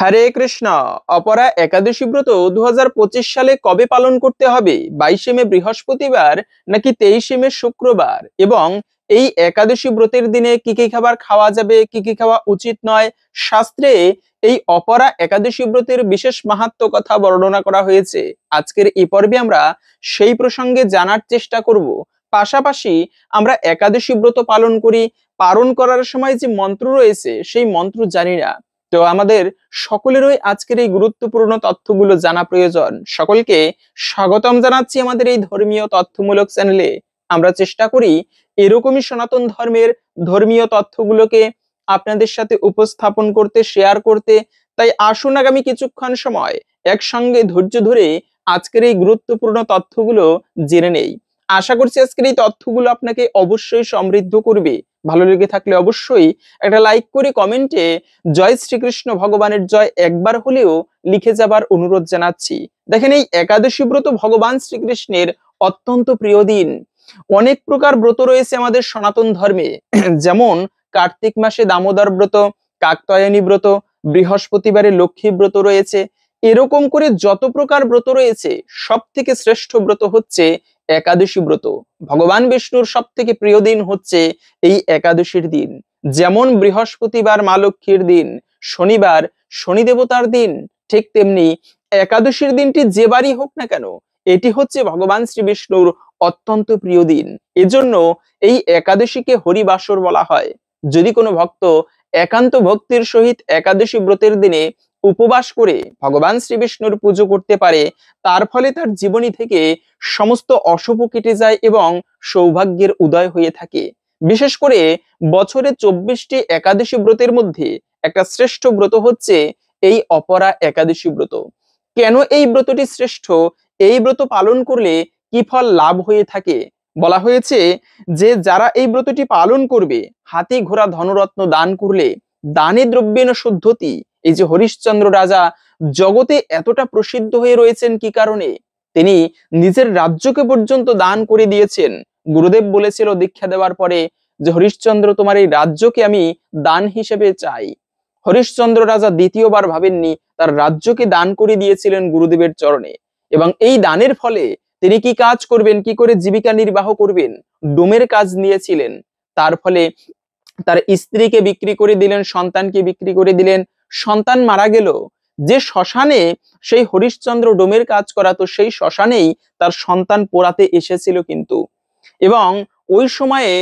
হরে কৃষ্ণ। অপরা একাদশী ব্রত 2025 সালে কবে পালন করতে হবে? 22শে মে বৃহস্পতিবার নাকি 23শে মে শুক্রবার? এবং এই একাদশী ব্রতের দিনে কি কি খাবার খাওয়া যাবে, কি কি খাওয়া উচিত নয়? শাস্ত্রে এই অপরা একাদশী ব্রতের বিশেষ মাহাত্ম্য কথা বর্ণনা করা হয়েছে। আজকের এই পর্বে আমরা সেই প্রসঙ্গে জানার চেষ্টা করব। পাশাপাশি আমরা একাদশী ব্রত পালন করি, পালন করার সময় যে মন্ত্র রয়েছে সেই মন্ত্র জানি না। তো আমাদের সকলেরই আজকের এই গুরুত্বপূর্ণ তথ্যগুলো জানা প্রয়োজন। সকলকে স্বাগতম জানাচ্ছি আমাদের এই ধর্মীয় তথ্যমূলক চ্যানেলে। আমরা চেষ্টা করি এরকমই সনাতন ধর্মের ধর্মীয় তথ্যগুলোকে আপনাদের সাথে উপস্থাপন করতে, শেয়ার করতে। তাই আসুন আগামী কিছুক্ষণ সময় একসঙ্গে ধৈর্য ধরে আজকের এই গুরুত্বপূর্ণ তথ্যগুলো জেনে নেই। আশা করছি আজকের এই তথ্যগুলো আপনাকে অবশ্যই সমৃদ্ধ করবে। ভালো লেগে থাকলে অবশ্যই একটা লাইক করে কমেন্টে জয় শ্রীকৃষ্ণ ভগবানের জয় একবার হলেও লিখে যাবার অনুরোধ জানাচ্ছি। দেখেন, এই একাদশী ব্রত ভগবান শ্রীকৃষ্ণের অত্যন্ত প্রিয় দিন। অনেক প্রকার ব্রত রয়েছে আমাদের সনাতন ধর্মে, যেমন কার্তিক মাসে দামোদর ব্রত, কাত্যায়নী ব্রত, বৃহস্পতিবারে লক্ষ্মী ব্রত রয়েছে। এরকম করে যত প্রকার ব্রত রয়েছে সব থেকে শ্রেষ্ঠ ব্রত হচ্ছে একাদশী ব্রত। ভগবান বিষ্ণুর সব থেকে প্রিয় দিন হচ্ছে এই একাদশীর দিন। যেমন বৃহস্পতিবার মা লক্ষ্মীর দিন, শনিবার শনি দেবতার দিন, ঠিক তেমনি একাদশীর দিনটি যে বারই হোক না কেন, এটি হচ্ছে ভগবান শ্রী বিষ্ণুর অত্যন্ত প্রিয় দিন। এজন্য এই একাদশীকে হরিবাসর বলা হয়। যদি কোনো ভক্ত একান্ত ভক্তির সহিত একাদশী ব্রতের দিনে উপবাস করে ভগবান শ্রী বিষ্ণুর পুজো করতে পারে, তার ফলে তার জীবনী থেকে সমস্ত অশুভ কেটে যায় এবং সৌভাগ্যের উদয় হয়ে থাকে। বিশেষ করে বছরে 24টি একাদশী ব্রতের মধ্যে একটা শ্রেষ্ঠ ব্রত হচ্ছে এই অপরা একাদশী ব্রত। কেন এই ব্রতটি শ্রেষ্ঠ? এই ব্রত পালন করলে কি ফল লাভ হয়ে থাকে? বলা হয়েছে যে যারা এই ব্রতটি পালন করবে, হাতি ঘোড়া ধনরত্ন দান করলে দানে দ্রব্যেন শুদ্ধতি। এই যে হরিশ্চন্দ্র রাজা জগতে এতটা প্রসিদ্ধ হয়ে রয়েছেন কি কারণে? তিনি নিজের রাজ্যকে পর্যন্ত দান করে দিয়েছেন। গুরুদেব বলেছিল দীক্ষা দেওয়ার পরে যে হরিশ্চন্দ্র, তোমার এই রাজ্যকে আমি দান হিসেবে চাই। হরিশ্চন্দ্র রাজা দ্বিতীয়বার ভাবেননি, তার রাজ্যকে দান করে দিয়েছিলেন গুরুদেবের চরণে। এবং এই দানের ফলে তিনি কি কাজ করবেন, কি করে জীবিকা নির্বাহ করবেন, ডোমের কাজ নিয়েছিলেন। তার ফলে তার স্ত্রীকে বিক্রি করে দিলেন, সন্তানকে বিক্রি করে দিলেন, সন্তান মারা গেল। যে শ্মশানে সেই হরিশ্চন্দ্র ডোমের কাজ করাতো, সেই শ্মশানেই তার সন্তান পোড়াতে এসেছিল কিন্তু। এবং ওই সময়ে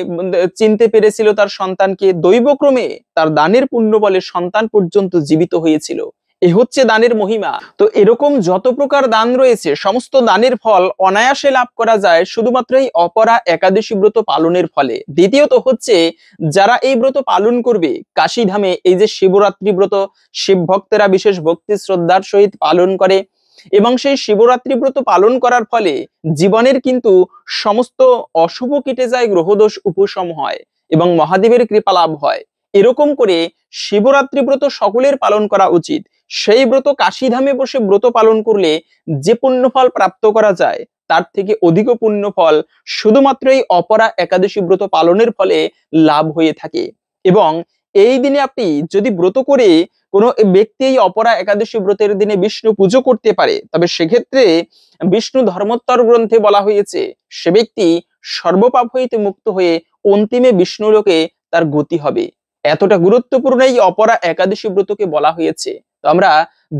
চিনতে পেরেছিল তার সন্তানকে। দৈবক্রমে তার দানের পুণ্য বলে সন্তান পর্যন্ত জীবিত হয়েছিল। এ হচ্ছে দানের মহিমা। তো এরকম যত প্রকার দান রয়েছে সমস্ত দানের ফল অনায়াসে লাভ করা যায় শুধুমাত্র এই অপরা একাদশী ব্রত পালনের ফলে। দ্বিতীয়ত হচ্ছে, যারা এই ব্রত পালন করবে কাশী ধামে, এই যে শিবরাত্রি ব্রত শিব ভক্তেরা বিশেষ ভক্তি শ্রদ্ধার সহিত পালন করে, এবং সেই শিবরাত্রি ব্রত পালন করার ফলে জীবনের কিন্তু সমস্ত অশুভ কেটে যায়, গ্রহদোষ উপশম হয় এবং মহাদেবের কৃপা লাভ হয়। এরকম করে শিবরাত্রি ব্রত সকলের পালন করা উচিত। সেই ব্রত কাশীধামে বসে ব্রত পালন করলে যে পুণ্যফল প্রাপ্ত করা যায় তার থেকে অধিক পুণ্যফল শুধুমাত্র এই অপরা একাদশী ব্রত পালনের ফলে লাভ হয়ে থাকে। এবং এই দিনে আপনি যদি ব্রত করে কোনো ব্যক্তি এই অপরা একাদশী ব্রতের দিনে বিষ্ণু পুজো করতে পারে, তবে সেক্ষেত্রে বিষ্ণু ধর্মোত্তর গ্রন্থে বলা হয়েছে সে ব্যক্তি সর্বপাপ হইতে মুক্ত হয়ে অন্তিমে বিষ্ণুলোকে তার গতি হবে। এতটা গুরুত্বপূর্ণ এই অপরা একাদশী ব্রতকে বলা হয়েছে। তো আমরা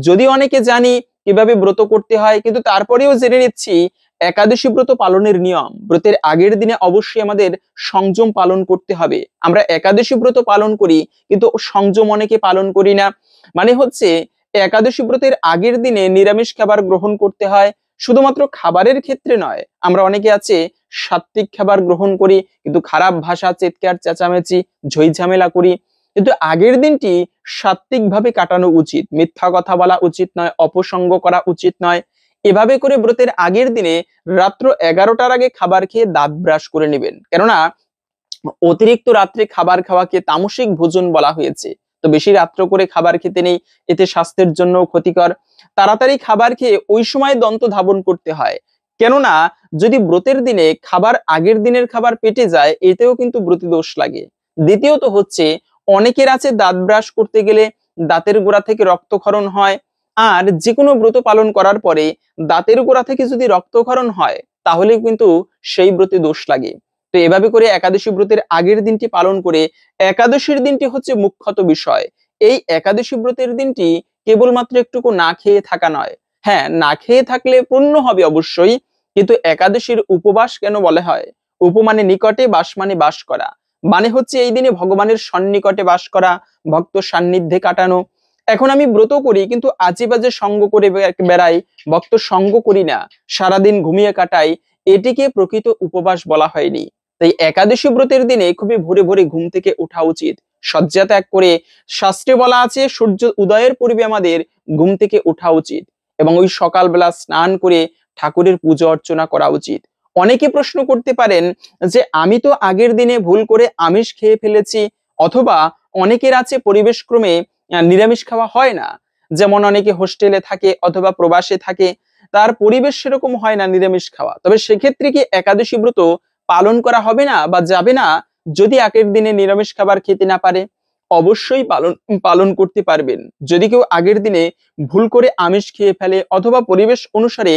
যদি অনেকে জানি কিভাবে ব্রত করতে হয়, কিন্তু তারপরেও জেনে নিচ্ছি একাদশী ব্রত পালনের নিয়ম। ব্রতের আগের দিনে অবশ্যই আমাদের সংযম পালন করতে হবে। আমরা একাদশী ব্রত পালন করি কিন্তু সংযম অনেকে পালন করি না। মানে হচ্ছে একাদশী ব্রতের আগের দিনে নিরামিষ খাবার গ্রহণ করতে হয়। শুধুমাত্র খাবারের ক্ষেত্রে নয়, আমরা অনেকে আছে সাত্বিক খাবার গ্রহণ করি কিন্তু খারাপ ভাষা, চিৎকার চেঁচামেচি, ঝই ঝামেলা করি। কিন্তু আগের দিনটি সাত্বিক ভাবে কাটানো উচিত। মিথ্যা কথা বলা উচিত নয়, অপসঙ্গ করা উচিত নয়। এভাবে করে ব্রতের আগের দিনে রাত্র 11টার আগে খাবার খেয়ে দাঁত ব্রাশ করে নেবেন। কেননা অতিরিক্ত রাত্রে খাবার খাওয়াকে তামসিক ভোজন বলা হয়েছে। তো বেশি রাত্র করে খাবার খেতে নেই, এতে স্বাস্থ্যের জন্য ক্ষতিকর। তাড়াতাড়ি খাবার খেয়ে ওই সময় দন্ত ধাবন করতে হয়। কেননা যদি ব্রতের দিনে খাবার আগের দিনের খাবার পেটে যায়, এতেও কিন্তু ব্রতি দোষ লাগে। দ্বিতীয়ত হচ্ছে, অনেকের আছে দাঁত ব্রাশ করতে গেলে দাঁতের গোড়া থেকে রক্তক্ষরণ হয়। আর যে কোনো ব্রত পালন করার পরে দাঁতের গোড়া থেকে যদি রক্তক্ষরণ হয় তাহলে কিন্তু সেই ব্রতে দোষ লাগে। তো এভাবে করে একাদশী ব্রতের আগের দিনটি পালন করে একাদশীর দিনটি হচ্ছে মুখ্যত বিষয়। এই একাদশী ব্রতের দিনটি কেবলমাত্র একটুকু না খেয়ে থাকা নয়। হ্যাঁ, না খেয়ে থাকলে পুণ্য হবে অবশ্যই, কিন্তু একাদশীর উপবাস কেন বলা হয়? উপমানে নিকটে, বাস মানে বাস করা, মানে হচ্ছে এই দিনে ভগবানের সন্নিকটে বাস করা, ভক্ত সান্নিধ্যে কাটানো। এখন আমি ব্রত করি কিন্তু আজে বাজে সঙ্গ করে বেড়াই, ভক্ত সঙ্গ করি না, সারাদিন ঘুমিয়ে কাটাই, এটিকে প্রকৃত উপবাস বলা হয়নি। তাই একাদশী ব্রতের দিনে খুবই ভোরে ভোরে ঘুম থেকে ওঠা উচিত, শয্যা ত্যাগ করে, শাস্ত্রে বলা আছে সূর্য উদয়ের পূর্বে আমাদের ঘুম থেকে ওঠা উচিত এবং ওই সকালবেলা স্নান করে ঠাকুরের পুজো অর্চনা করা উচিত। অনেকে প্রশ্ন করতে পারেন যে আমি তো আগের দিনে ভুল করে আমিষ খেয়ে ফেলেছি, অথবা অনেকের আছে পরিবেশ ক্রমে নিরামিষ খাওয়া হয় না, যেমন অনেকে হোস্টেলে থাকে অথবা প্রবাসে থাকে, তার পরিবেশ সেরকম হয় না নিরামিষ খাওয়া, তবে সেক্ষেত্রে কি একাদশী ব্রত পালন করা হবে না বা যাবে না যদি আগের দিনে নিরামিষ খাবার খেতে না পারে? অবশ্যই পালন পালন করতে পারবেন। যদি কেউ আগের দিনে ভুল করে আমিষ খেয়ে ফেলে অথবা পরিবেশ অনুসারে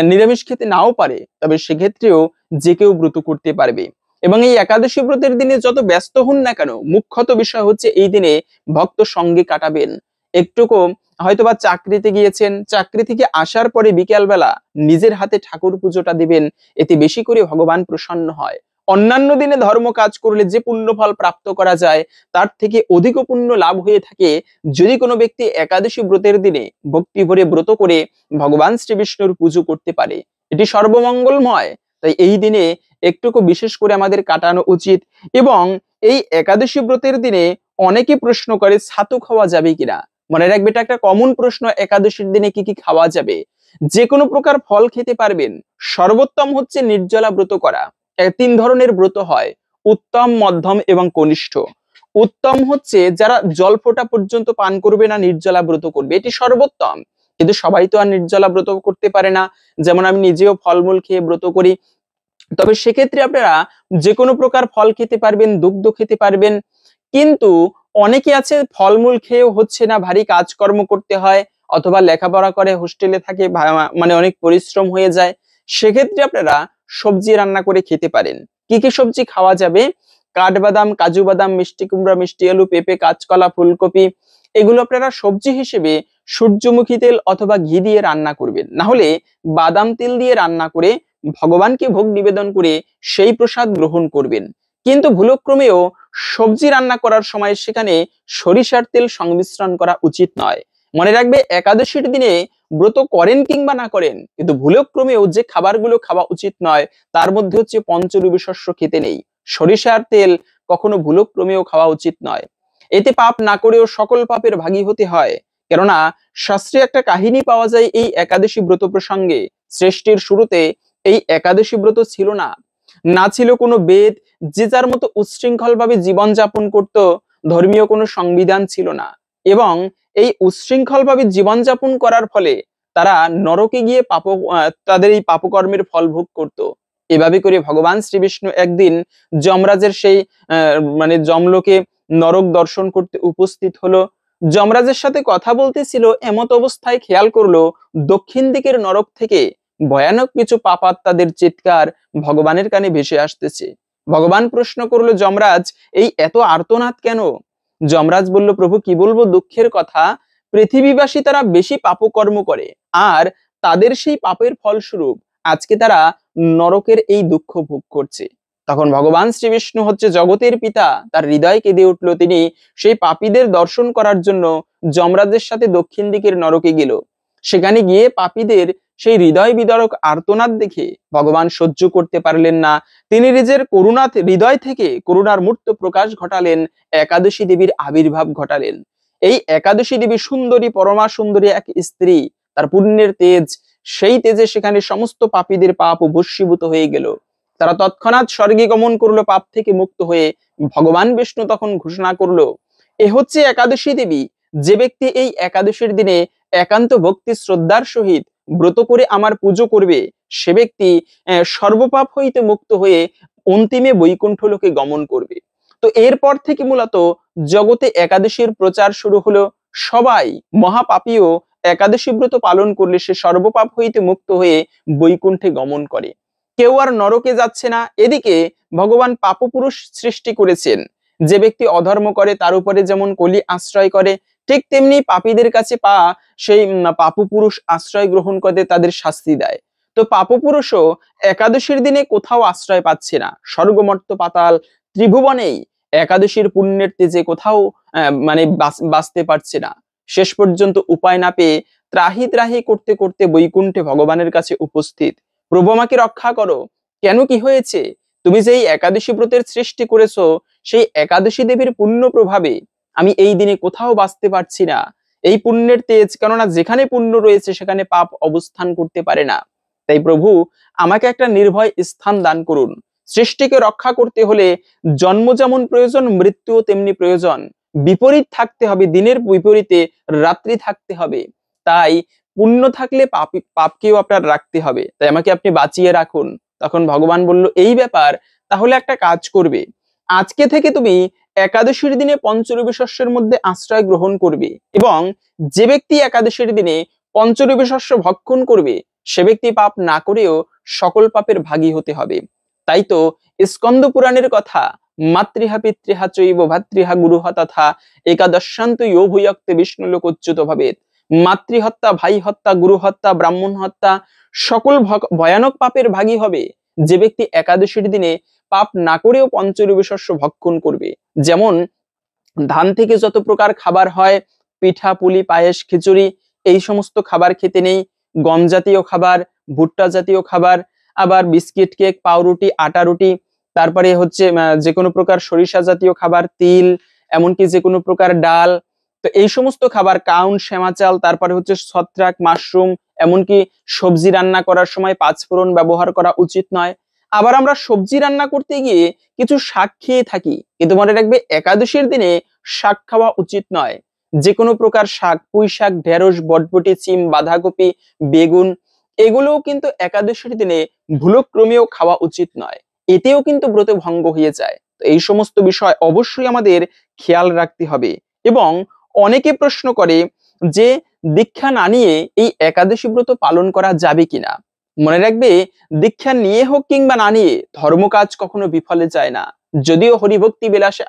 নিরামিষ খেতে নাও পারে, তবে সেক্ষেত্রেও যে কেউ ব্রত করতে পারবে। এবং এই একাদশী ব্রতের দিনে যত ব্যস্ত হন না কেন, মুখ্যত বিষয় হচ্ছে এই দিনে ভক্ত সঙ্গে কাটাবেন। একটুকু হয়তোবা চাকরিতে গিয়েছেন, চাকরি থেকে আসার পরে বিকেল বেলা নিজের হাতে ঠাকুর পুজোটা দিবেন, এতে বেশি করে ভগবান প্রসন্ন হয়। অন্যান্য দিনে ধর্ম কাজ করলে যে পুণ্য ফল প্রাপ্ত করা যায় তার থেকে অধিক পুণ্য লাভ হয়ে থাকে যদি কোনো ব্যক্তি একাদশী ব্রতের দিনে ভক্তি ভরে ব্রত করে ভগবান শ্রী বিষ্ণুর পুজো করতে পারে। এটি সর্বমঙ্গলময়। তাই এই দিনে একটুকু বিশেষ করে আমাদের কাটানো উচিত। এবং এই একাদশী ব্রতের দিনে অনেকে প্রশ্ন করে ছাতু খাওয়া যাবে কিনা। মনে রাখবে, এটা একটা কমন প্রশ্ন, একাদশীর দিনে কি কি খাওয়া যাবে? যে কোনো প্রকার ফল খেতে পারবেন। সর্বোত্তম হচ্ছে নির্জলা ব্রত করা। তিন ধরনের ব্রত হয়, উত্তম, মধ্যম এবং কনিষ্ঠ। উত্তম হচ্ছে যারা জল ফোঁটা পর্যন্ত পান করবে না, নির্জলা ব্রত করবে, এটি সর্বোত্তম। কিন্তু সবাই তো আর নির্জলা ব্রত করতে পারে না, যেমন আমি নিজেও ফলমূল খেয়ে ব্রত করি। তবে সেক্ষেত্রে আপনারা যে কোনো প্রকার ফল খেতে পারবেন, দুগ্ধ খেতে পারবেন। কিন্তু অনেকে আছে ফলমূল খেয়েও হচ্ছে না, ভারী কাজকর্ম করতে হয় অথবা লেখাপড়া করে, হোস্টেলে থাকে, মানে অনেক পরিশ্রম হয়ে যায়। সেক্ষেত্রে আপনারা সবজি রান্না করে খেতে পারেন। কি কি সবজি খাওয়া যাবে? কাঠবাদাম, কাজু বাদাম, মিষ্টি কুমড়া, মিষ্টি আলু, পেঁপে, কাঁচকলা, ফুলকপি, এগুলো আপনারা সবজি হিসেবে সূর্যমুখী তেল অথবা ঘি দিয়ে রান্না করবেন, না হলে বাদাম তেল দিয়ে রান্না করে ভগবানকে ভোগ নিবেদন করে সেই প্রসাদ গ্রহণ করবেন। কিন্তু ভুলক্রমেও সবজি রান্না করার সময় সেখানে সরিষার তেল সংমিশ্রণ করা উচিত নয়। মনে রাখবে, একাদশীর দিনে ব্রত করেন কিংবা না করেন, কিন্তু ভুলক্রমেও যে খাবারগুলো খাওয়া উচিত নয় তার মধ্যে হচ্ছে পঞ্চরবি শস্য খেতে নেই, সরিষার তেল কখনো ভুলক্রমেও খাওয়া উচিত নয়। এতে পাপ না করেও সকল পাপের ভাগী হতে হয়। কেননা শাস্ত্রে একটা কাহিনী পাওয়া যায় এই একাদশী ব্রত প্রসঙ্গে। সৃষ্টির শুরুতে এই একাদশী ব্রত ছিল না, না ছিল কোনো বেদ, যে যার মতো উচ্ছৃঙ্খল ভাবে জীবন যাপন করত, ধর্মীয় কোনো সংবিধান ছিল না। এবং এই উচ্ছৃঙ্খল ভাবে জীবন যাপন করার ফলে তারা নরকে গিয়ে তাদের এই পাপকর্মের ফল ভোগ করত। এভাবে করে ভগবান শ্রী বিষ্ণু একদিন যমরাজের সেই মানে যমলোকে নরক দর্শন করতে উপস্থিত হলো। যমরাজের সাথে কথা বলতেছিল, এমত অবস্থায় খেয়াল করলো দক্ষিণ দিকের নরক থেকে ভয়ানক কিছু পাপাত্মাদের চিৎকার ভগবানের কানে ভেসে আসতেছে। ভগবান প্রশ্ন করলো, যমরাজ এই এত আর্তনাদ কেন? যমরাজ বলল, প্রভু কি বলবো দুঃখের কথা, পৃথিবীবাসী তারা বেশি পাপকর্ম করে আর তাদের সেই পাপের ফলস্বরূপ আজকে তারা নরকের এই দুঃখ ভোগ করছে। তখন ভগবান শ্রী বিষ্ণু হচ্ছে জগতের পিতা, তার হৃদয় কেঁদে উঠলো। তিনি সেই পাপীদের দর্শন করার জন্য যমরাজের সাথে দক্ষিণ দিকের নরকে গেল। সেখানে গিয়ে পাপীদের সেই হৃদয় বিদারক আর্তনাদ দেখে ভগবান সহ্য করতে পারলেন না। তিনি নিজের করুণা হৃদয় থেকে করুণার মূর্ত প্রকাশ ঘটালেন, একাদশী দেবীর আবির্ভাব ঘটালেন। এই একাদশী দেবী সুন্দরী, পরমা সুন্দরী এক স্ত্রী, তার পুণ্যের তেজ, সেই তেজে সেখানে সমস্ত পাপীদের পাপ ভস্মীভূত হয়ে গেল। তারা তৎক্ষণাৎ স্বর্গে গমন করলো পাপ থেকে মুক্ত হয়ে। ভগবান বিষ্ণু তখন ঘোষণা করলো, এ হচ্ছে একাদশী দেবী, যে ব্যক্তি এই একাদশীর দিনে একান্ত ভক্তি শ্রদ্ধার সহিত ব্রত করে আমার পুজো করবে, সে ব্যক্তি সর্বপাপ হইতে মুক্ত হয়ে অন্তিমে বৈকুণ্ঠ লোকে গমন করবে। তো এরপর থেকে মূলত জগতে একাদশীর প্রচার শুরু হলো। সবাই মহাপাপীও একাদশী ব্রত পালন করলে সে সর্বপাপ হইতে মুক্ত হয়ে বৈকুণ্ঠে গমন করে, কেউ আর নরকে যাচ্ছে না। এদিকে ভগবান পাপপুরুষ সৃষ্টি করেছেন, যে ব্যক্তি অধর্ম করে তার উপরে যেমন কলি আশ্রয় করে, ঠিক তেমনি পাপীদের কাছে সেই পাপপুরুষ আশ্রয় গ্রহণ করে তাদের শাস্তি দেয়। তো পাপপুরুষও একাদশীর দিনে কোথাও আশ্রয় পাচ্ছে না, স্বর্গমর্ত পাতাল ত্রিভুবনেই একাদশীর পুণ্যের তেজে কোথাও মানে বাঁচতে পারছে না। শেষ পর্যন্ত উপায় না পেয়ে ত্রাহি ত্রাহি করতে করতে বৈকুণ্ঠে ভগবানের কাছে উপস্থিত। প্রভু আমাকে রক্ষা করো, কেন কি হয়েছে? তুমি যেই একাদশী ব্রতের সৃষ্টি করেছো, সেই একাদশী দেবীর পুণ্য প্রভাবে আমি এই দিনে কোথাও বাঁচতে পারছি না। এই পুণ্যের তেজ, কেননা যেখানে পুণ্য রয়েছে সেখানে পাপ অবস্থান করতে পারে না। তাই প্রভু আমাকে একটা নির্ভয় স্থান দান করুন। সৃষ্টিকে রক্ষা করতে হলে জন্ম যেমন প্রয়োজন, মৃত্যুও তেমনি প্রয়োজন। বিপরীত থাকতে হবে, দিনের বিপরীতে রাত্রি থাকতে হবে। তাই পুণ্য থাকলে পাপকেও আপনার রাখতে হবে, তাই আমাকে আপনি বাঁচিয়ে রাখুন। তখন ভগবান বলল, এই ব্যাপার, তাহলে একটা কাজ করবে, আজকে থেকে তুমি একাদশীর দিনে পঞ্চরবি শস্যের মধ্যে আশ্রয় গ্রহণ করবে, এবং যে ব্যক্তি একাদশীর দিনে পঞ্চরবি শস্য ভক্ষণ করবে সে ব্যক্তি পাপ না করেও সকল পাপের ভাগী হতে হবে। তাই তো স্কন্দ পুরাণের কথা, মাতৃহা পিতৃহা চৈব ভাতৃহা গুরুহা তথা একাদশান্ত ইয়ো ভূয়ক্তে বিষ্ণুলোকচ্যুত ভবেৎ। মাতৃহত্যা, ভাই হত্যা, গুরু হত্যা, ব্রাহ্মণ হত্যা সকল ভয়ানক পাপের ভাগী হবে যে ব্যক্তি একাদশীর দিনে পাপ না করেও পঞ্চরবি শস্য ভক্ষণ করবে। যেমন ধান থেকে যত প্রকার খাবার হয়, পিঠা, পুলি, পায়েস, খিচুড়ি, এই সমস্ত খাবার খেতে নেই। গম জাতীয় খাবার, ভুট্টা জাতীয় খাবার, আবার বিস্কিট, কেক, পাউরুটি, আটা রুটি, তারপরে হচ্ছে যে কোনো প্রকার সরিষা জাতীয় খাবার, তিল, এমনকি যে কোনো প্রকার ডাল, তো এই সমস্ত খাবার, কাউন, শ্যামা চাল, তারপরে হচ্ছে ছত্রাক, মাশরুম, এমনকি সবজি রান্না করার সময় পাঁচফোড়ন ব্যবহার করা উচিত নয়। আবার আমরা সবজি রান্না করতে গিয়ে কিছু শাক খেয়ে থাকি, কিন্তু মনে রাখবে একাদশীর দিনে শাক খাওয়া উচিত নয়। যে কোনো প্রকার শাক, পুঁই শাক, ঢেঁড়স, বটবটি, সিম, বাঁধাকপি, বেগুন, এগুলোও কিন্তু একাদশীর দিনে ভুলক্রমেও খাওয়া উচিত নয়, এতেও কিন্তু ব্রত ভঙ্গ হয়ে যায়। তো এই সমস্ত বিষয় অবশ্যই আমাদের খেয়াল রাখতে হবে। এবং অনেকে প্রশ্ন করে যে দীক্ষা না নিয়ে এই একাদশী ব্রত পালন করা যাবে কিনা। মনে রাখবে, দীক্ষা নিয়ে হোক কিংবা না নিয়ে, ধর্ম কাজ কখনো বিফলে যায় না। যদিও হরিভক্তি বিলাসে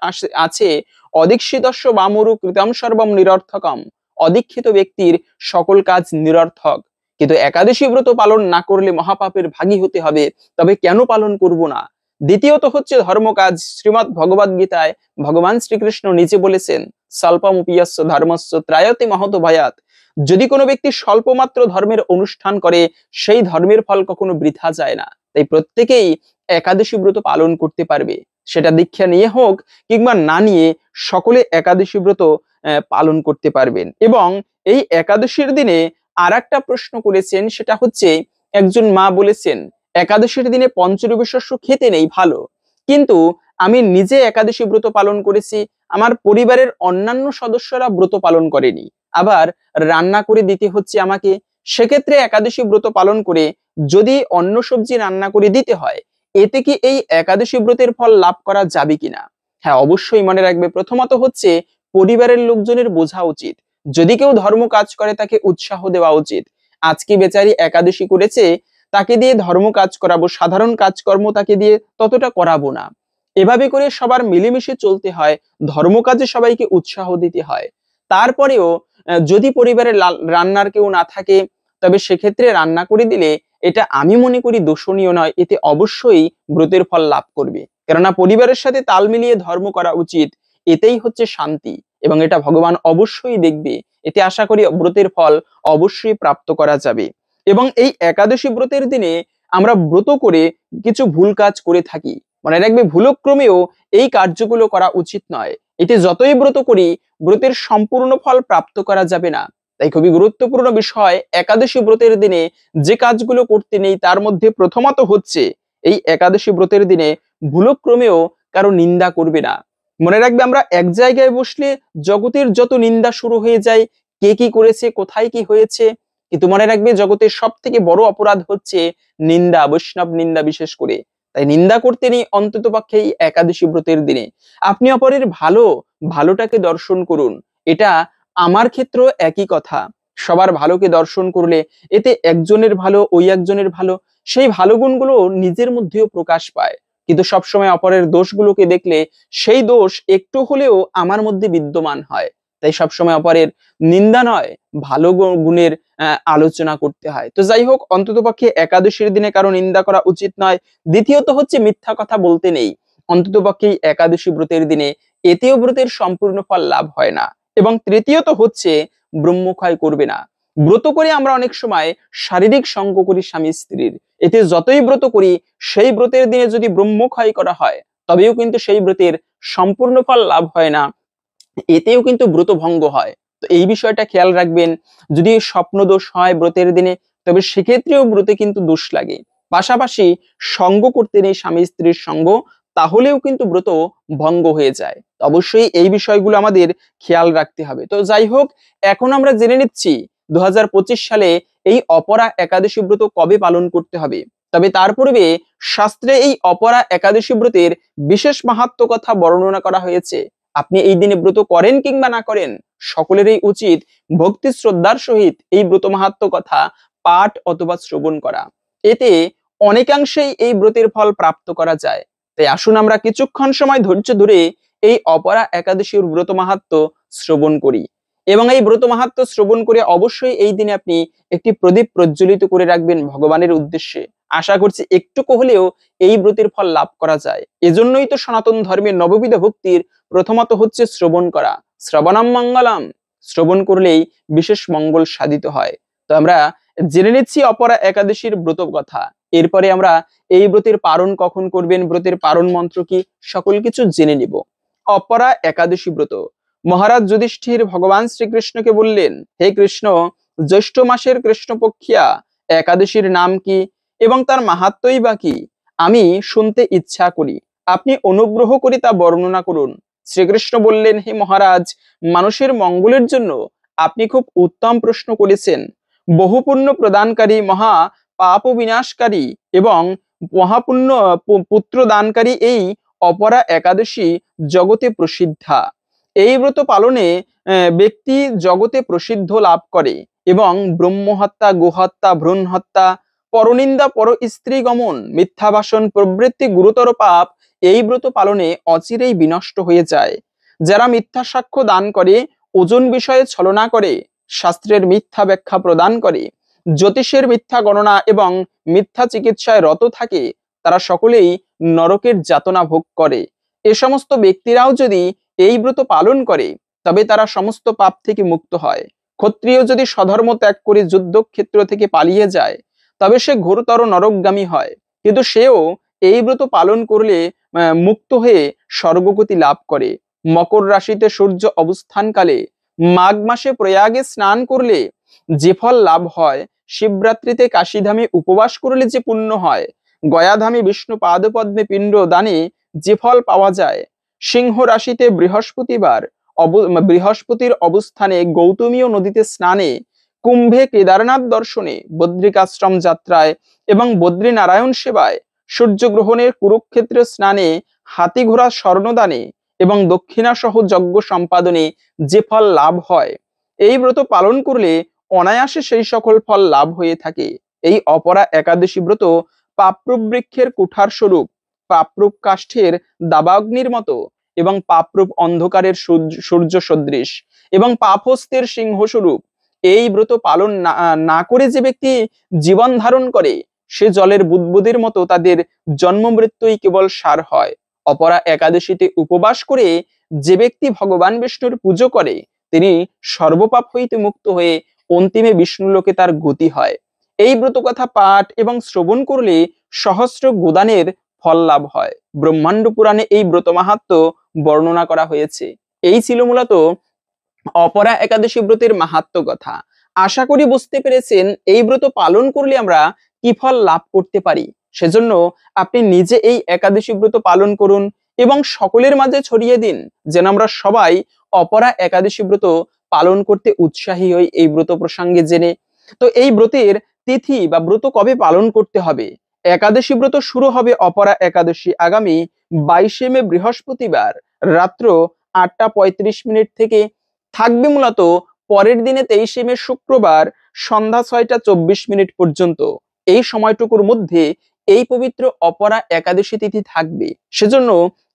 আছে অদীক্ষিতস্য বামরু কৃতম সর্বম নিরর্থকম, অদীক্ষিত ব্যক্তির সকল কাজ নিরর্থক। কিন্তু একাদশী ব্রত পালন না করলে মহাপাপের ভাগী হতে হবে, তবে কেন পালন করব না? দ্বিতীয়ত হচ্ছে ধর্ম কাজ। শ্রীমদ্ ভগবদ গীতায় ভগবান শ্রীকৃষ্ণ নিজে বলেছেন, স্বল্পমুপিয়স্য ধর্মস্য ত্রায়তে মহত ভয়াৎ। যদি কোনো ব্যক্তি স্বল্প মাত্র ধর্মের অনুষ্ঠান করে, সেই ধর্মের ফল কখনো বৃথা যায় না। তাই প্রত্যেকেই একাদশী ব্রত পালন করতে পারবে, সেটা দীক্ষা নিয়ে হোক কিংবা না নিয়ে, সকলে একাদশী ব্রত পালন করতে পারবেন। এবং এই একাদশীর দিনে আর একটা প্রশ্ন করেছেন, সেটা হচ্ছে একজন মা বলেছেন, একাদশীর দিনে পঞ্চরবি শস্য খেতে নেই ভালো, কিন্তু আমি নিজে একাদশী ব্রত পালন করেছি, আমার পরিবারের অন্যান্য সদস্যরা ব্রত পালন করেনি, আবার রান্না করে দিতে হচ্ছে আমাকে। সেক্ষেত্রে একাদশী ব্রত পালন করে যদি অন্য সবজি রান্না করে দিতে হয়, এতে কি এই একাদশী ব্রতের ফল লাভ করা যাবে কিনা? হ্যাঁ, অবশ্যই মনে রাখবে, প্রথমত হচ্ছে পরিবারের লোকজনের বোঝা উচিত। যদি কেউ ধর্ম কাজ করে তাকে উৎসাহ দেওয়া উচিত। আজকে বেচারি একাদশী করেছে, তাকে দিয়ে ধর্ম কাজ করাবো, সাধারণ কাজকর্ম তাকে দিয়ে ততটা করাবো না। এভাবে করে সবার মিলেমিশে চলতে হয়, ধর্ম কাজে সবাইকে উৎসাহ দিতে হয়। তারপরেও যদি পরিবারে রান্নার কেউ না থাকে, তবে সেক্ষেত্রে রান্না করে দিলে এটা আমি মনে করি দোষণীয় নয়, এতে অবশ্যই ব্রতের ফল লাভ করবে। কেননা পরিবারের সাথে তাল মিলিয়ে ধর্ম করা উচিত, এতেই হচ্ছে শান্তি, এবং এটা ভগবান অবশ্যই দেখবে। এতে আশা করি ব্রতের ফল অবশ্যই প্রাপ্ত করা যাবে। এবং এই একাদশী ব্রতের দিনে আমরা ব্রত করে কিছু ভুল কাজ করে থাকি, মনে রাখবে ভুলক্রমেও এই কার্যগুলো করা উচিত নয়। এতে যতই ব্রত করি, ব্রতের সম্পূর্ণ ফল প্রাপ্ত করা যাবে না। তাই খুবই গুরুত্বপূর্ণ বিষয়, একাদশী ব্রতের দিনে যে কাজগুলো করতে নেই, তার মধ্যে প্রথমত হচ্ছে এই একাদশী ব্রতের দিনে ভুলক্রমেও কারো নিন্দা করবে না। মনে রাখবে, আমরা এক জায়গায় বসলে জগতের যত নিন্দা শুরু হয়ে যায়, কে কি করেছে, কোথায় কি হয়েছে। কিন্তু মনে রাখবে, জগতের সব থেকে বড় অপরাধ হচ্ছে নিন্দা, বৈষ্ণব নিন্দা বিশেষ করে। তাই নিন্দা করতে নেই অন্তত পক্ষে এই একাদশী ব্রতের দিনে। আপনি অপরের ভালোটাকে দর্শন করুন, এটা আমার ক্ষেত্রেও একই কথা। সবার ভালোকে দর্শন করলে এতে একজনের ভালো, ওই একজনের ভালো, সেই ভালো গুণগুলো নিজের মধ্যেও প্রকাশ পায়। কিন্তু সবসময় অপরের দোষগুলোকে দেখলে সেই দোষ একটু হলেও আমার মধ্যে বিদ্যমান হয়। তাই সবসময় অপরের নিন্দা নয়, ভালো গুণের আলোচনা করতে হয়। তো যাই হোক, অন্ততপক্ষে একাদশীর দিনে কারো নিন্দা করা উচিত নয়। দ্বিতীয়ত হচ্ছে, মিথ্যা কথা বলতে নেই। অন্ততপক্ষে একাদশী ব্রতের দিনে এতেও ব্রতের সম্পূর্ণ ফল লাভ হয় না। এবং তৃতীয়ত হচ্ছে, ব্রহ্মক্ষয় করবে না। ব্রত করে আমরা অনেক সময় শারীরিক সঙ্গ করি স্বামী স্ত্রীর, এতে যতই ব্রত করি সেই ব্রতের দিনে যদি ব্রহ্মক্ষয় করা হয় তবেও কিন্তু সেই ব্রতের সম্পূর্ণ ফল লাভ হয় না, এতেও কিন্তু ব্রত ভঙ্গ হয়। তো এই বিষয়টা খেয়াল রাখবেন। যদি স্বপ্ন দোষ হয় ব্রতের দিনে, তবে সেক্ষেত্রেও ব্রতে কিন্তু দোষ লাগে। পাশাপাশি সঙ্গ করতে নেই স্বামী স্ত্রীর সঙ্গ, তাহলেও কিন্তু ব্রত ভঙ্গ হয়ে যায়। অবশ্যই এই বিষয়গুলো আমাদের খেয়াল রাখতে হবে। তো যাই হোক, এখন আমরা জেনে নিচ্ছি 2025 সালে এই অপরা একাদশী ব্রত কবে পালন করতে হবে। তবে তার পূর্বে শাস্ত্রে এই অপরা একাদশী ব্রতের বিশেষ মাহাত্ম্য কথা বর্ণনা করা হয়েছে। আপনি এই দিনে ব্রত করেন কিংবা না করেন, সকলেরই উচিত ভক্তি শ্রদ্ধার সহিত এই ব্রত মাহাত্ম্য কথা পাঠ অথবা শ্রবণ করা। এতে অনেকাংশেই এই ব্রতের ফল প্রাপ্ত করা যায়। তাই আসুন আমরা কিছুক্ষণ সময় ধৈর্য ধরে এই অপরা একাদশীর ব্রত মাহাত্ম্য শ্রবণ করি। এবং এই ব্রত মাহাত্ম্য শ্রবণ করে অবশ্যই এই দিনে আপনি একটি প্রদীপ প্রজ্বলিত করে রাখবেন ভগবানের উদ্দেশ্যে। আশা করছি একটুকু হলেও এই ব্রতের ফল লাভ করা যায়। এজন্যই তো সনাতন ধর্মের নববিধ ভক্তির প্রথমত হচ্ছে শ্রবণ করা। শ্রবণম মঙ্গলম, শ্রবণ করলেই বিশেষ মঙ্গল সাধিত হয়। তো আমরা জেনে নিচ্ছি অপরা একাদশীর ব্রত কথা। এরপরে আমরা এই ব্রতের পারণ কখন করবেন, ব্রতের পারণ মন্ত্র কি, সকল কিছু জেনে নিব। অপরা একাদশী ব্রত। মহারাজ যুধিষ্ঠির ভগবান শ্রীকৃষ্ণকে বললেন, হে কৃষ্ণ, জ্যৈষ্ঠ মাসের কৃষ্ণপক্ষিয়া একাদশীর নাম কি এবং তার মাহাত্ম্যই বা কি, আমি শুনতে ইচ্ছা করি। আপনি অনুগ্রহ করে তা বর্ণনা করুন। শ্রীকৃষ্ণ বললেন, হে মহারাজ, মানুষের মঙ্গলের জন্য আপনি খুব উত্তম প্রশ্ন করেছেন। বহু পুণ্য প্রদানকারী, মহা পাপ বিনাশকারী এবং মহাপুণ্য পুত্র দানকারী এই অপরা একাদশী জগতে প্রসিদ্ধা। এই ব্রত পালনে ব্যক্তি জগতে প্রসিদ্ধ লাভ করে এবং ব্রহ্মহত্যা, গোহত্যা, ভ্রূণ হত্যা, পরনিন্দা, পর স্ত্রী গমন, মিথ্যা ভাষণ প্রভৃতি গুরুতর পাপ এই ব্রত পালনে অচিরেই বিনষ্ট হয়ে যায়। যারা মিথ্যা সাক্ষ্য দান করে, ওজন বিষয়ে ছলনা করে, শাস্ত্রের মিথ্যা ব্যাখ্যা প্রদান করে, জ্যোতিষের মিথ্যা গণনা এবং মিথ্যা চিকিৎসায় রত থাকে, তারা সকলেই নরকের যাতনা ভোগ করে। এ সমস্ত ব্যক্তিরাও যদি এই ব্রত পালন করে তবে তারা সমস্ত পাপ থেকে মুক্ত হয়। ক্ষত্রিয় যদি স্বধর্ম ত্যাগ করে যুদ্ধক্ষেত্র থেকে পালিয়ে যায় তবে সে ঘোরতর নরকগামী হয়, কিন্তু সেও এই ব্রত পালন করলে মুক্ত হয়ে স্বর্গগতি লাভ করে। মকর রাশিতে সূর্য অবস্থানকালে মাঘ মাসে প্রয়াগে স্নান করলে যে ফল লাভ হয়, শিবরাত্রিতে কাশীধামে উপবাস করলে যে পুণ্য হয়, গয়াধামে বিষ্ণু পাদপদ্মে পিণ্ড দানে যে ফল পাওয়া যায়, সিংহ রাশিতে বৃহস্পতির অবস্থানে গৌতমীয় নদীতে স্নানে, কুম্ভে কেদারনাথ দর্শনে, বদ্রিকাশ্রম যাত্রায় এবং বদ্রীনারায়ণ সেবায়, সূর্যগ্রহণের কুরুক্ষেত্রে স্নানে, হাতি ঘোড়া স্বর্ণদানে এবং দক্ষিণা সহ যজ্ঞ সম্পাদনে যে ফল লাভ হয়, এই ব্রত পালন করলে অনায়াসে সেই সকল ফল লাভ হয়ে থাকে। এই অপরা একাদশী ব্রত পাপরূপ বৃক্ষের কুঠার স্বরূপ, পাপরূপ কাষ্ঠের দাবাগ্নির মতো এবং পাপরূপ অন্ধকারের সূর্য সদৃশ এবং পাপহস্তের সিংহ স্বরূপ। এই ব্রত পালন না করে যে ব্যক্তি জীবন ধারণ করে, সে জলের বুদবুদের মতো, তাদের জন্ম মৃত্যুই কেবল সার হয়। অপরা একাদশীতে উপবাস করে যে ব্যক্তি ভগবান বিষ্ণুর পুজো করে, তিনি সর্বপাপ হইতে মুক্ত হয়ে অন্তিমে বিষ্ণুলোকে তার গতি হয়। এই ব্রত কথা পাঠ এবং শ্রবণ করলে সহস্র গোদানের ফল লাভ হয়। ব্রহ্মাণ্ড পুরাণে এই ব্রত মাহাত্ম্য বর্ণনা করা হয়েছে। এই ছিল মূলত অপরা একাদশী ব্রতের মাহাত্ম্য কথা। আশা করি বুঝতে পেরেছেন এই ব্রত পালন করলে আমরা কি ফল লাভ করতে পারি। সেজন্য আপনি নিজে এই একাদশী ব্রত পালন করুন এবং সকলের মাঝে ছড়িয়ে দিন, যেন আমরা সবাই অপরা একাদশী ব্রত পালন করতে উৎসাহী হই এই ব্রত প্রসঙ্গে জেনে। তো এই ব্রতের তিথি বা ব্রত কবে পালন করতে হবে? একাদশী ব্রত শুরু হবে অপরা একাদশী আগামী 22শে মে বৃহস্পতিবার রাত্র 8টা 35 মিনিট থেকে থাকবে মূলত পরের দিনে 23শে মে শুক্রবার সন্ধ্যা 6টা 24 মিনিট পর্যন্ত। এই সময়টুকুর মধ্যে এই পবিত্র অপরা একাদশী তিথি থাকবে। সেজন্য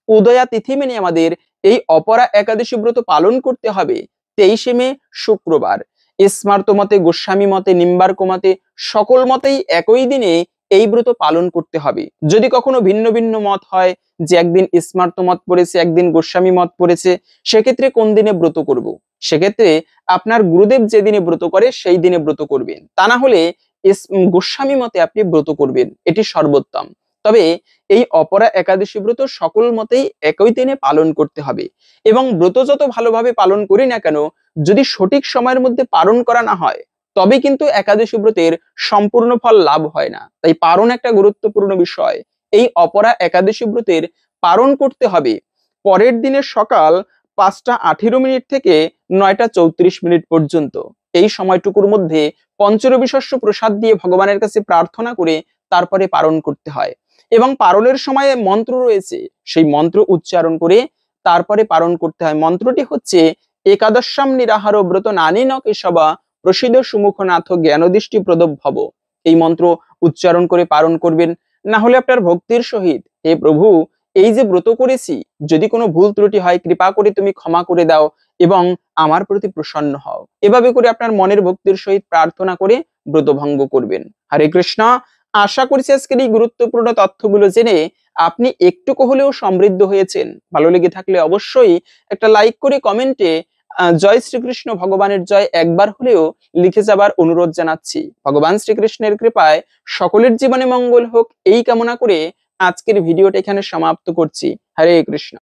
উদয়া তিথি মেনে আমাদের এই অপরা একাদশী ব্রত পালন করতে হবে 23শে মে শুক্রবার। স্মার্ত মতে, গোস্বামী মতে, নিম্বার্ক মতে, সকল মতেই একই দিনে এই ব্রত পালন করতে হবে। যদি কখনো ভিন্ন ভিন্ন মত হয় যে একদিন স্মার্ত মত পড়েছে, একদিন গোস্বামী মত পড়েছে, সেক্ষেত্রে কোন দিনে ব্রত করব? সেক্ষেত্রে আপনার গুরুদেব যেদিনে ব্রত করে সেই দিনে ব্রত করবেন, তা না হলে গোস্বামী মতে আপনি ব্রত করবেন, এটি সর্বোত্তম। তবে এই অপরা একাদশী ব্রত সকল মতেই একই দিনে পালন করতে হবে। এবং ব্রত যত ভালোভাবে পালন করি না কেন, যদি সঠিক সময়ের মধ্যে পালন করা না হয় তবে কিন্তু একাদশী ব্রতের সম্পূর্ণ ফল লাভ হয় না। তাই পালন একটা গুরুত্বপূর্ণ বিষয়। এই অপরা একাদশী ব্রতের পালন করতে হবে পরের দিনের সকাল 5টা 18 মিনিট থেকে 9টা 34 মিনিট পর্যন্ত। এই সময়টুকুর মধ্যে পঞ্চরবি শস্য প্রসাদ দিয়ে ভগবানের কাছে প্রার্থনা করে তারপরে পালন করতে হয়। এবং পালনের সময়ে মন্ত্র রয়েছে, সেই মন্ত্র উচ্চারণ করে তারপরে পালন করতে হয়। মন্ত্রটি হচ্ছে একাদশাম নিরাহার ব্রত নানিন কেশবা প্রসিদ্ধ সুমুখনাথ জ্ঞানদৃষ্টি প্রদব ভব। এই মন্ত্র উচ্চারণ করে পালন করবেন। না হলে আপনার ভক্তির সহিত, হে প্রভু, এই যে ব্রত করেছি, যদি কোনো ভুল ত্রুটি হয় কৃপা করে তুমি ক্ষমা করে দাও এবং আমার প্রতি প্রসন্ন হও, এভাবে করে আপনার মনের ভক্তির সহিত প্রার্থনা করে ব্রত ভঙ্গ করবেন। হরে কৃষ্ণ। আশা করছি আজকের এই গুরুত্বপূর্ণ তথ্যগুলো জেনে আপনি একটুকু হলেও সমৃদ্ধ হয়েছেন। ভালো লেগে থাকলে অবশ্যই একটা লাইক করে কমেন্টে জয় শ্রীকৃষ্ণ ভগবানের জয় একবার হলেও লিখে যাবার অনুরোধ জানাচ্ছি। ভগবান শ্রীকৃষ্ণের কৃপায় সকলের জীবনে মঙ্গল হোক এই কামনা করে আজকের ভিডিওটা এখানে সমাপ্ত করছি। হরে কৃষ্ণ।